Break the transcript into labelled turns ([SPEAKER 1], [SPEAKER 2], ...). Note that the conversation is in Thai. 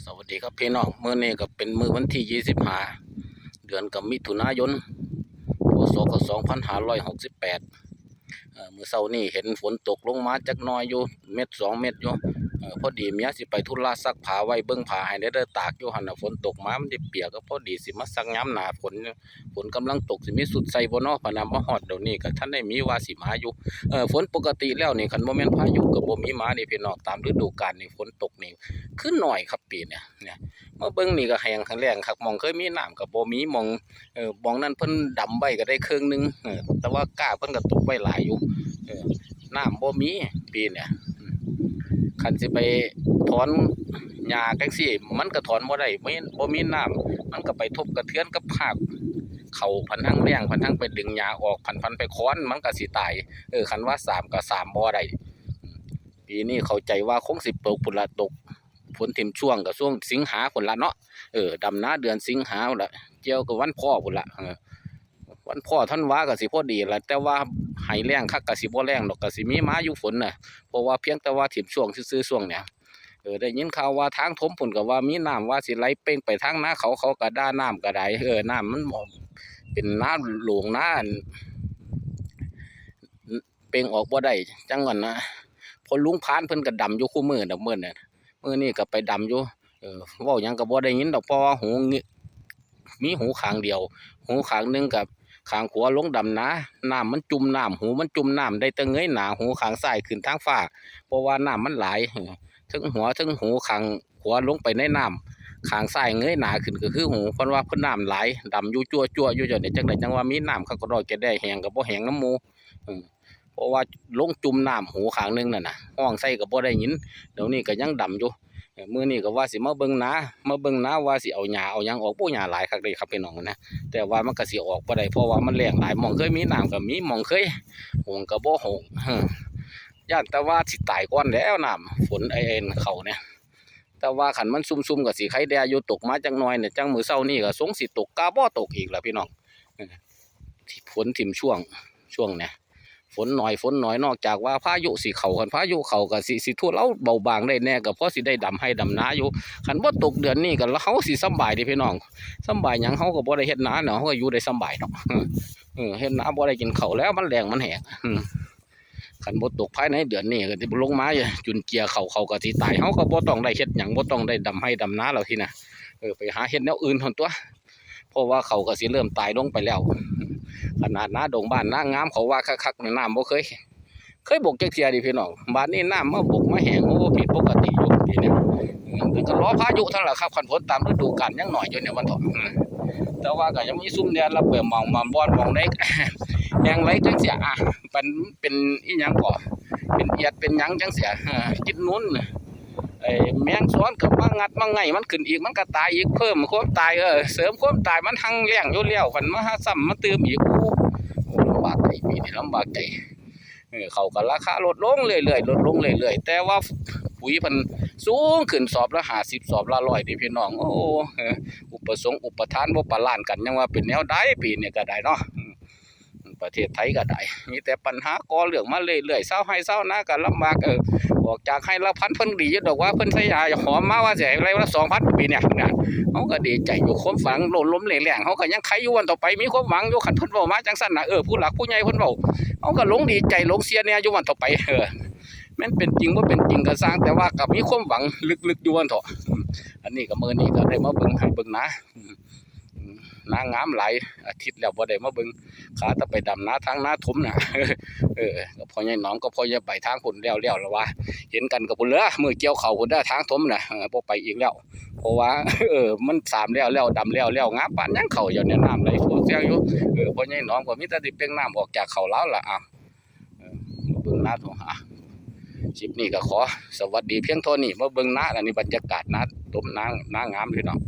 [SPEAKER 1] สวัสดีครับพี่น้องเมื่อนี้ก็เป็นมื้อวันที่25เดือนกับมิถุนายนพศ2568มื้อเช้านี้เห็นฝนตกลงมาจักหน่อยอยู่เม็ด2เม็ดอยู่พอดีเมียสิไปธุระซักผ้าไว้เบิ่งผ้าให้ได้ตากอยู่หั่นน่ะฝนตกมามันได้เปียกก็พอดีสิมาซักยามหน้าฝนกำลังตกสิมีสุดใส่บ่เนาะพะนำมาฮอดเดี๋ยวนี้ก็ทันได้มีว่าสิมาอยู่ฝนปกติแล้วนี่คันบ่แม่นพายุก็บ่มีมานี่พี่น้องตามฤดูกาลนี่ฝนตกนี่ขึ้นหน่อยครับปีเนี่ยมาเบิ่งนี่ก็แห้งแล้งคักหม่องเคยมีน้ำก็บ่มีหม่องหม่องนั้นเพิ่นดำไว้ก็ได้ครึ่งนึงแต่ว่ากล้าเพิ่นก็ตกไว้หลายอยู่น้ำบ่มีปีเนี่ยคันสิไปถอนหญ้าจังซี่มันก็ถอนบ่ได้บ่มีน้ำมันก็ไปทบกระเทือนกับภาคเขาพันทั้งแรงพันทั้งไปดึงหญ้าออกพันไปค้อนมันก็สิตายคันว่า3ก็3บ่ได้ปีนี้เข้าใจว่าคงสิตกพุ่นละตกฝนถิ่มช่วงก็ช่วงสิงหาพุ่นละเนาะดำนาเดือนสิงหาพุ่นละเกี่ยวกับวันพ่อพุ่นละวันพ่อท่านว่าก็สิพอดีละแต่ว่าให้แรงคักก็สิบ่แรงดอกก็สิมีมาอยู่ฝนน่ะเพราะว่าเพียงแต่ว่าถิ่มช่วงซื่อๆช่วงเนี่ยได้ยินข่าวว่าทางถมพุ่นก็ว่ามีน้ำว่าสิไหลเป้งไปทางนาเขาก็ด่าน้ำก็ได้น้ำมันเป็นน้ำหลวงน้าเป้งออกบ่ได้จังหวัดนะพอลุงพานเพิ่นก็ดำอยู่คู่มือดอกมื้อน่ะมื้อนี้ก็ไปดำอยู่เว้าหยังก็บ่ได้ยินดอกเพราะว่าหูมีหูข้างเดียวหูข้างนึงกับข้างขวาลงดำน้ำมันจุ่มน้ำหูมันจุ่มน้ำได้แต่เงยหน้าหูข้างซ้ายขึ้นทางฟ้าเพราะว่าน้ำมันหลายทั้งหัวทั้งหูข้างขวาลงไปในน้ำข้างซ้ายเงยหน้าขึ้นก็คือหูเพราะว่าเพิ่นน้ำหลายดำอยู่จั่วอยู่จังได๋จังว่ามีน้ำเขาก็ดอกจะได้แห้งก็บ่แห้งน้ำหมู่เพราะว่าลงจุ่มน้ำหูข้างนึงนั่นน่ะห้องใส่ก็บ่ได้ยินเดี๋ยวนี้ก็ยังดำอยู่มื้อนี้ก็ว่าสิมาเบิ่งนาว่าสิเอาหญ้าเอาหยังออกบ่หญ้าหลายคักเด้ครับพี่น้องนะแต่ว่ามันก็สิออกบ่ได้เพราะว่ามันแล้งหลายหม่องเคยมีน้ำก็มีหม่องเคยหงก็บ่หงย่านแต่ว่าสิตายก่อนแล้วน้ำฝนเข้าเนี่ยแต่ว่าคันมันซุ่มๆก็สิไข่แดอยู่ตกมาจังหน่อยเนี่ยจังมื้อเช้านี้ก็สงสิตกกะบ่ตกอีกล่ะพี่น้องฝนถิ่มช่วงเนี่ยฝนหน่อยนอกจากว่าพายุสิเข้ากันพายุเข้าก็สิทั่วเราเบาบางได้แน่ก็พอสิได้ดำให้ดำนาอยู่คันบ่ตกเดือนนี้ก็เฮาสิสบายเด้พี่น้องสบายหยังเฮาก็บ่ได้เฮ็ดนาเนาะเฮาก็อยู่ได้สบายเนาะเฮ็ดนาบ่ได้กินข้าวแล้วมันแรงมันแห้งคันบ่ตกภายในเดือนนี้ก็สิลงมาจุนเจียเขาก็สิตายเฮาก็บ่ต้องได้เฮ็ดหยังบ่ต้องได้ดำให้ดำนาแล้วทีน่ะไปหาเฮ็ดแนวอื่นหั่นตัวเพราะว่าเขาก็สิเริ่มตายลงไปแล้วขนาดนาดงบ้านนางามเขาว่าคักๆน้ำบ่เคยบกจักเที่ยดิพี่น้องบ้านนี้น้ำมาบกมาแห้งโอ้ผิดปกติอยู่ทีนี้ก็รอพายุเท่านั้นแหละครับคันฝนตามฤดูกาลยังหน่อยอยู่เนี่ยวันถอแต่ว่าก็ยังมีซุ่มแดนระเบิดมองบ่อนมองได้แหงไหลจังเสียเป็นอีหยังก่อเป็นเอียดเป็นหยังจังเสียกินนู้นแมงซ้อนกับมางัดมาไงมันขึ้นอีกมันก็ตายอีกเพิ่มความตายเสริมความตายมันหังเลี้ยงอยู่แล้วมันมาหาซ้ำมาเติมอีกโอ้ลำบากใจปีนี้ลำบากใจเขาก็ราคาลดลงเรื่อยๆแต่ว่าปุ๋ยมันสูงขึ้นสอบละ50สอบละ100ดิพี่น้องโอ้อุปทานบ่ปานล้านกันยังว่าเป็นแนวใดปีนี้ก็ได้เนาะประเทศไทยก็ได้มีแต่ปัญหาก่อเรื่องมาเรื่อยๆเศร้าให้เศร้านาก็ลำบากออกจากให้ละพันเพิ่นดีอยู่ดอกว่าเพิ่นใช้ยาหอมมาว่าสิให้ไรละ 2,000 ปีเนี่ยเฮาก็ดีใจอยู่ความฝังล้มแรงๆเฮาก็ยังไขอยู่วันต่อไปมีความหวังอยู่คันเพิ่นเว้ามาจังซั่นน่ะผู้หลักผู้ใหญ่เพิ่นเว้าเฮาก็หลงดีใจหลงเสียแน่อยู่วันต่อไปแม่นเป็นจริงบ่เป็นจริงก็สร้างแต่ว่าก็มีความหวังลึกๆอยู่วันเถาะอันนี้ก็มื้อนี้ก็ได้มาเบิ่งให้เบิ่งนะนางงามหลายอาทิตย์แล้วบ่ได้มาเบิ่งขาตะไปดำนาทางนาถมน่ะก็พ่อใหญ่น้องก็พ่อใหญ่ไปทางพุ่นแล้วแล้วว่าเห็นกันกับพุ่นเด้อมื้อเกี่ยวข้าวพุ่นเด้อทางถมน่ะบ่ไปอีกแล้วเพราะว่ามัน3แล้วดำแล้วงาปานยังเข้าอยู่เนี่ยน้ำไหลโซเสียอยู่พ่อใหญ่น้องก็มีแต่สิเป่งน้ำออกจากเขาแล้วล่ะเบิ่งนาคลิปนี้ก็ขอสวัสดีเพียงเท่านี้มาเบิ่งนาอันนี้บรรยากาศนาถมนางงามพี่น้อง